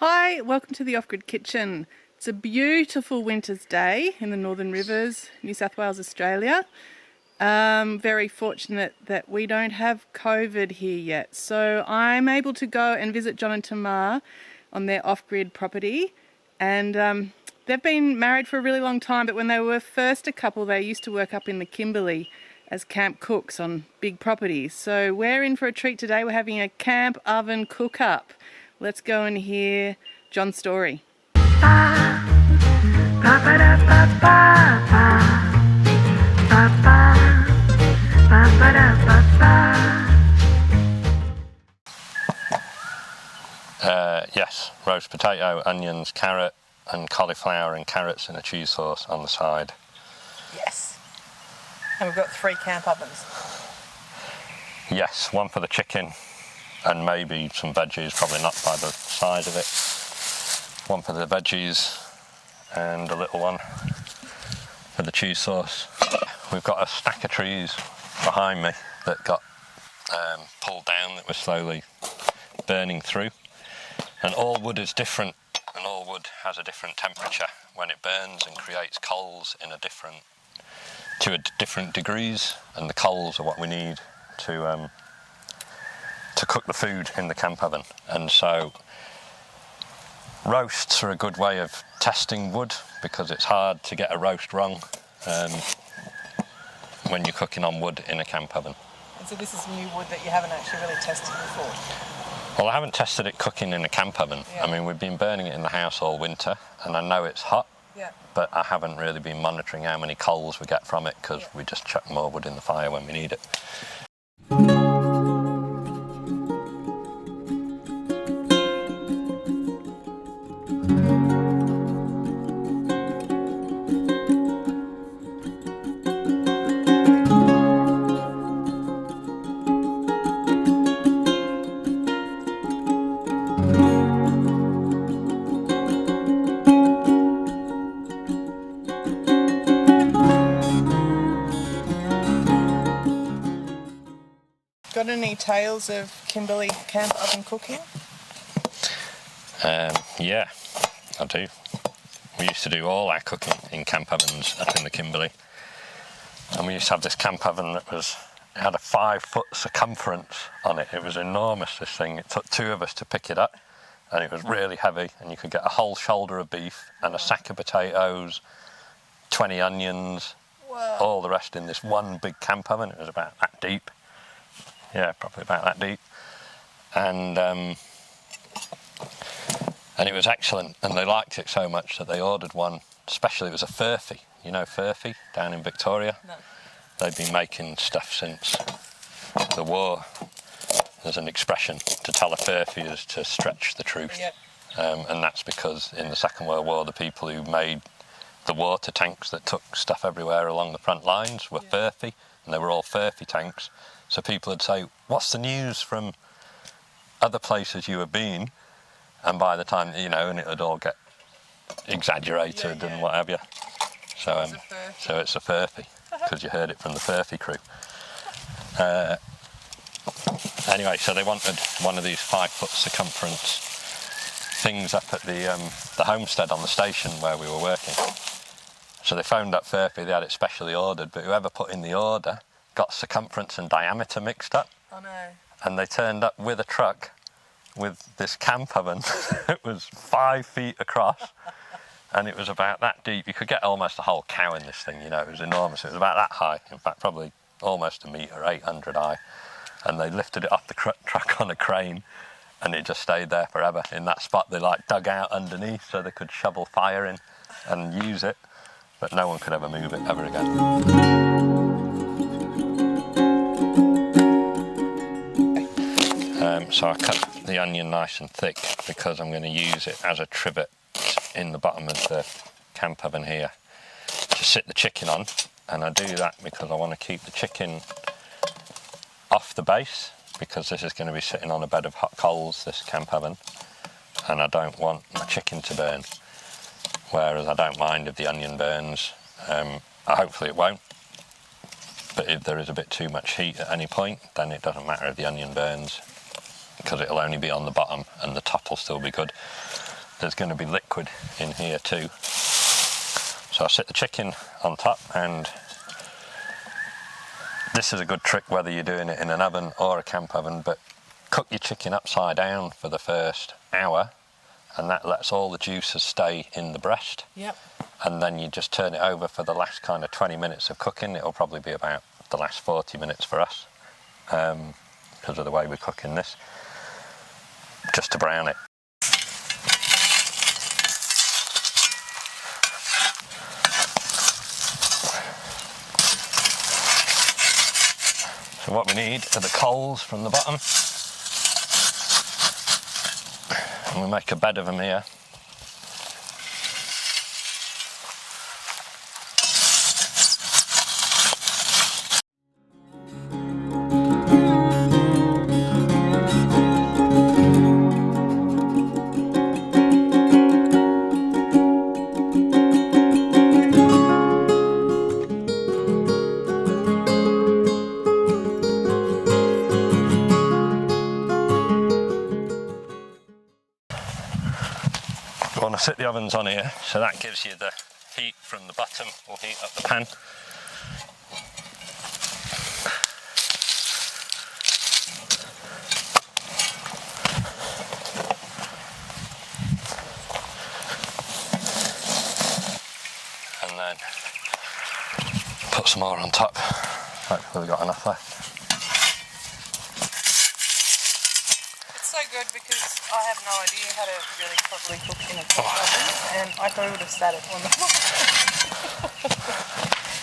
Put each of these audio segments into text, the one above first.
Hi, welcome to the Off-Grid Kitchen. It's a beautiful winter's day in the Northern Rivers, New South Wales, Australia. Very fortunate that we don't have COVID here yet. So I'm able to go and visit John and Tamar on their off-grid property. And they've been married for a really long time, but when they were first a couple, they used to work up in the Kimberley as camp cooks on big properties. So we're in for a treat today. We're having a camp oven cook-up. Let's go and hear John's story. Yes, roast potato, onions, carrot and cauliflower and carrots in a cheese sauce on the side. Yes. And we've got 3 camp ovens. Yes, one for the chicken and maybe some veggies, probably not by the size of it. One for the veggies and a little one for the cheese sauce. We've got a stack of trees behind me that got pulled down that were slowly burning through. And all wood is different, and all wood has a different temperature when it burns and creates coals in to different degrees, and the coals are what we need to cook the food in the camp oven. And so roasts are a good way of testing wood because it's hard to get a roast wrong when you're cooking on wood in a camp oven. And so this is new wood that you haven't actually really tested before? Well, I haven't tested it cooking in a camp oven. Yeah. I mean, we've been burning it in the house all winter, and I know it's hot, but I haven't really been monitoring how many coals we get from it because we just chuck more wood in the fire when we need it. Got any tales of Kimberley camp oven cooking? Yeah, I do. We used to do all our cooking in camp ovens up in the Kimberley. And we used to have this camp oven that had a 5-foot circumference on it. It was enormous, this thing. It took 2 of us to pick it up, and it was really heavy, and you could get a whole shoulder of beef and a sack of potatoes, 20 onions, all the rest in this one big camp oven. It was about that deep. Yeah, probably about that deep. And it was excellent, and they liked it so much that they ordered one, especially it was a furphy. You know furphy down in Victoria? No. They've been making stuff since the war. There's an expression, to tell a furphy is to stretch the truth. Yeah. And that's because in the Second World War, the people who made the water tanks that took stuff everywhere along the front lines were furphy, and they were all furphy tanks. So people would say, what's the news from other places you have been? And by the time, and it would all get exaggerated and what have you. So it's a furphy, because you heard it from the furphy crew. Anyway, so they wanted one of these 5-foot circumference things up at the homestead on the station where we were working. So they phoned up Furphy, they had it specially ordered, but whoever put in the order got circumference and diameter mixed up. Oh no. And they turned up with a truck with this camp oven. It was 5 feet across, and it was about that deep. You could get almost a whole cow in this thing, it was enormous. It was about that high, in fact probably almost a metre, 800 high. And they lifted it off the truck on a crane, and it just stayed there forever in that spot. They dug out underneath so they could shovel fire in and use it, but no one could ever move it ever again. So I cut the onion nice and thick because I'm going to use it as a trivet in the bottom of the camp oven here to sit the chicken on. And I do that because I want to keep the chicken off the base, because this is going to be sitting on a bed of hot coals, this camp oven, and I don't want my chicken to burn, whereas I don't mind if the onion burns. Hopefully it won't, but if there is a bit too much heat at any point, then it doesn't matter if the onion burns, because it'll only be on the bottom and the top will still be good. there's going to be liquid in here too. So I sit the chicken on top, and this is a good trick whether you're doing it in an oven or a camp oven, but cook your chicken upside down for the first hour, and that lets all the juices stay in the breast. Yep. And then you just turn it over for the last kind of 20 minutes of cooking. It'll probably be about the last 40 minutes for us, because of the way we're cooking this, just to brown it. So what we need are the coals from the bottom, and we make a bed of them here. You want to sit the ovens on here, so that gives you the heat from the bottom, will heat up the pan. And then put some more on top. Hopefully we've got enough left. So good, because I have no idea how to really properly cook in a camp oven, and I probably would have sat it on the fire.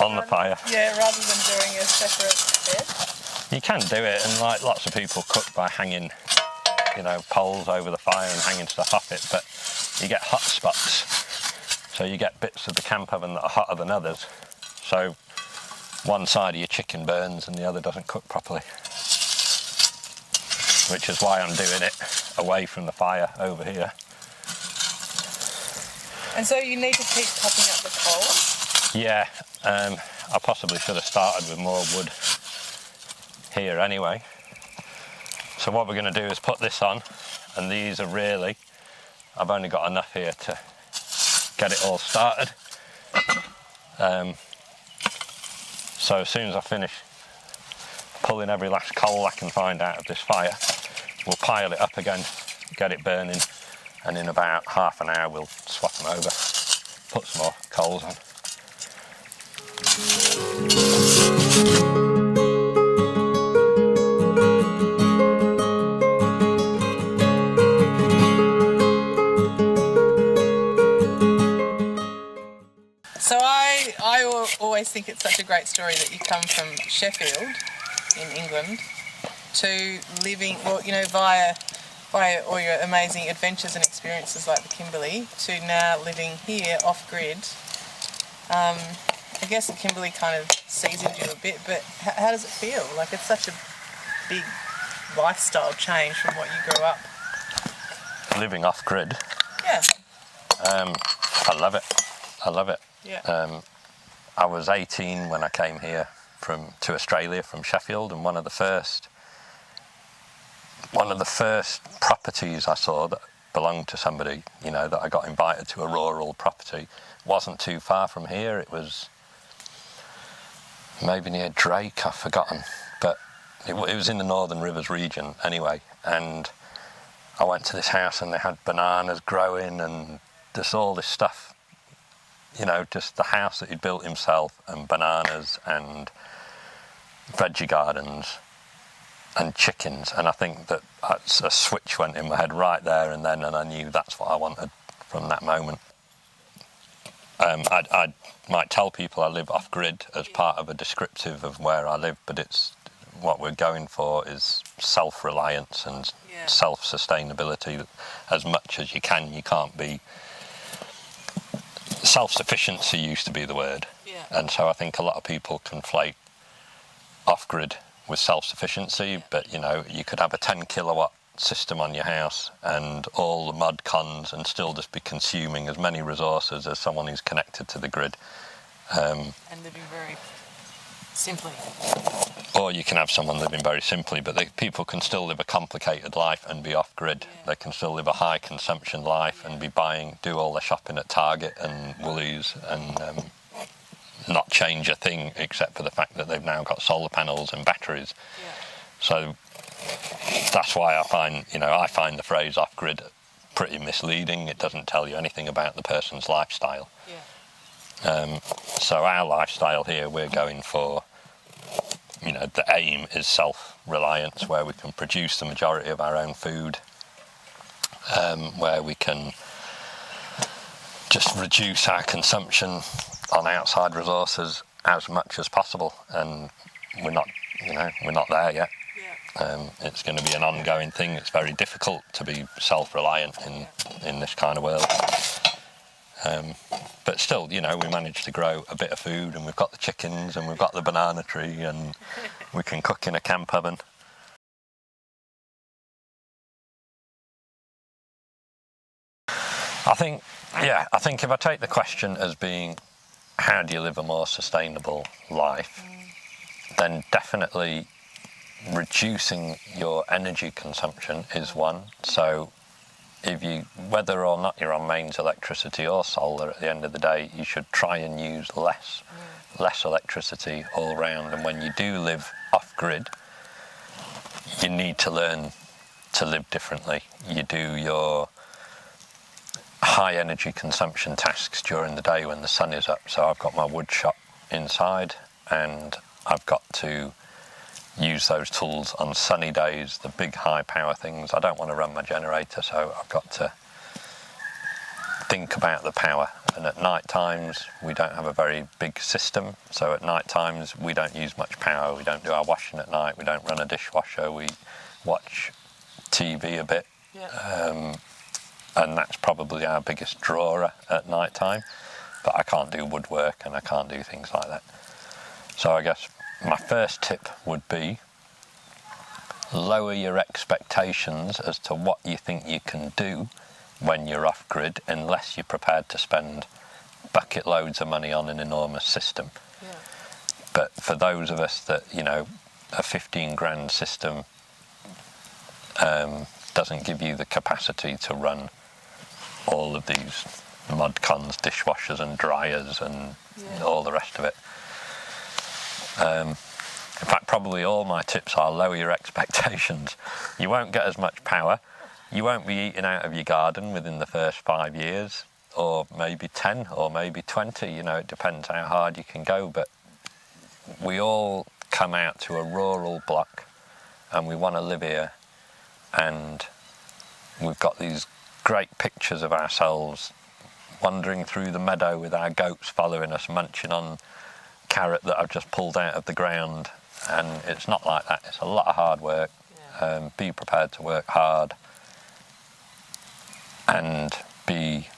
On the fire. Yeah, rather than doing a separate bed. You can do it, and like lots of people cook by hanging, you know, poles over the fire and hanging stuff off it, but you get hot spots. So you get bits of the camp oven that are hotter than others. So one side of your chicken burns and the other doesn't cook properly. Which is why I'm doing it away from the fire over here. And so you need to keep topping up the coals? Yeah, I possibly should have started with more wood here anyway. So what we're going to do is put this on, and these are really, I've only got enough here to get it all started. So as soon as I finish pulling every last coal I can find out of this fire, we'll pile it up again, get it burning, and in about half an hour we'll swap them over, put some more coals on. So I always think it's such a great story that you come from Sheffield in England to living, well, you know, via all your amazing adventures and experiences like the Kimberley, to now living here off-grid. I guess the Kimberley kind of seasoned you a bit, but how does it feel? Like, it's such a big lifestyle change from what you grew up. Living off-grid? Yeah. I love it. I love it. Yeah. I was 18 when I came here to Australia from Sheffield, and one of the first properties I saw that belonged to somebody, you know, that I got invited to a rural property, wasn't too far from here. It was maybe near Drake, I've forgotten, but it was in the Northern Rivers region anyway. And I went to this house and they had bananas growing and just all this stuff, you know, just the house that he'd built himself, and bananas and veggie gardens and chickens. And I think that a switch went in my head right there and then, and I knew that's what I wanted from that moment. I might tell people I live off-grid as part of a descriptive of where I live, but it's what we're going for is self-reliance and self-sustainability as much as you can. You can't be... Self-sufficiency used to be the word. Yeah. And so I think a lot of people conflate off-grid with self-sufficiency, but, you know, you could have a 10 kilowatt system on your house and all the mod cons and still just be consuming as many resources as someone who's connected to the grid. And living very Simply. Or you can have someone living very simply, but people can still live a complicated life and be off-grid. Yeah. They can still live a high-consumption life and be do all their shopping at Target and Woolies and not change a thing except for the fact that they've now got solar panels and batteries. Yeah. So that's why I find the phrase off-grid pretty misleading. It doesn't tell you anything about the person's lifestyle. Yeah. So our lifestyle here, we're going for, the aim is self-reliance, where we can produce the majority of our own food, where we can just reduce our consumption on outside resources as much as possible, and we're not there yet. Yeah. It's going to be an ongoing thing. It's very difficult to be self-reliant in this kind of world. But still, we managed to grow a bit of food, and we've got the chickens, and we've got the banana tree, and we can cook in a camp oven. I think if I take the question as being, how do you live a more sustainable life, then definitely reducing your energy consumption is one. So whether or not you're on mains electricity or solar, at the end of the day, you should try and use less electricity all round. And when you do live off-grid, you need to learn to live differently. You do your high energy consumption tasks during the day when the sun is up. So I've got my wood shop inside, and I've got to use those tools on sunny days, the big high power things. I don't want to run my generator, so I've got to think about the power. And at night times we don't have a very big system, so at night times we don't use much power. We don't do our washing at night, we don't run a dishwasher, we watch TV a bit. Yeah. And that's probably our biggest drawer at night time. But I can't do woodwork and I can't do things like that. So I guess my first tip would be lower your expectations as to what you think you can do when you're off-grid, unless you're prepared to spend bucket loads of money on an enormous system. Yeah. But for those of us that, a 15 grand system doesn't give you the capacity to run all of these mud cons, dishwashers and dryers and all the rest of it. In fact, probably all my tips are lower your expectations. You won't get as much power. You won't be eating out of your garden within the first 5 years, or maybe 10, or maybe 20. It depends how hard you can go. But we all come out to a rural block and we want to live here. And we've got these great pictures of ourselves wandering through the meadow with our goats following us, munching on carrot that I've just pulled out of the ground. And it's not like that. It's a lot of hard work. Yeah. Be prepared to work hard and be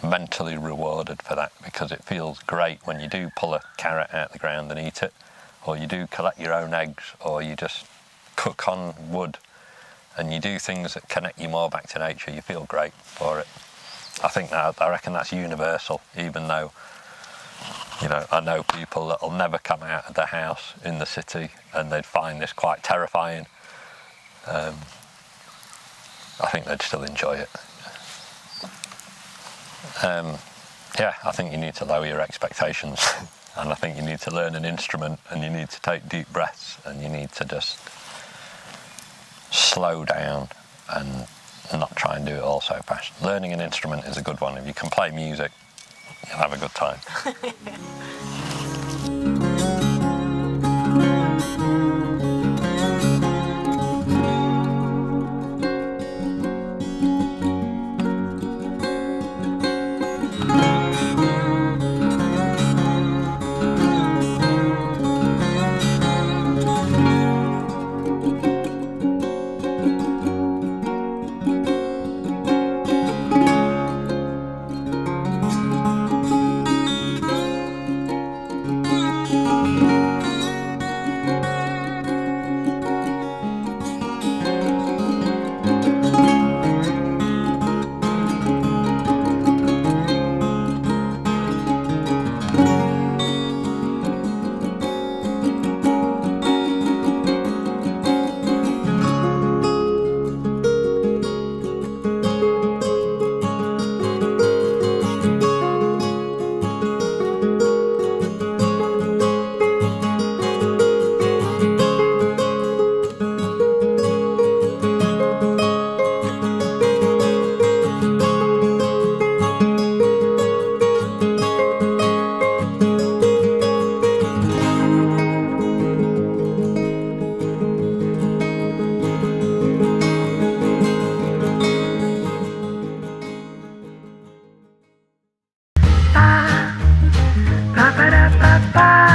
mentally rewarded for that, because it feels great when you do pull a carrot out of the ground and eat it, or you do collect your own eggs, or you just cook on wood and you do things that connect you more back to nature. You feel great for it. I reckon that's universal, even though I know people that'll never come out of their house in the city and they'd find this quite terrifying. I think they'd still enjoy it. I think you need to lower your expectations and I think you need to learn an instrument, and you need to take deep breaths, and you need to just slow down and not try and do it all so fast. Learning an instrument is a good one. If you can play music, you'll have a good time. Ba-da-ba-ba.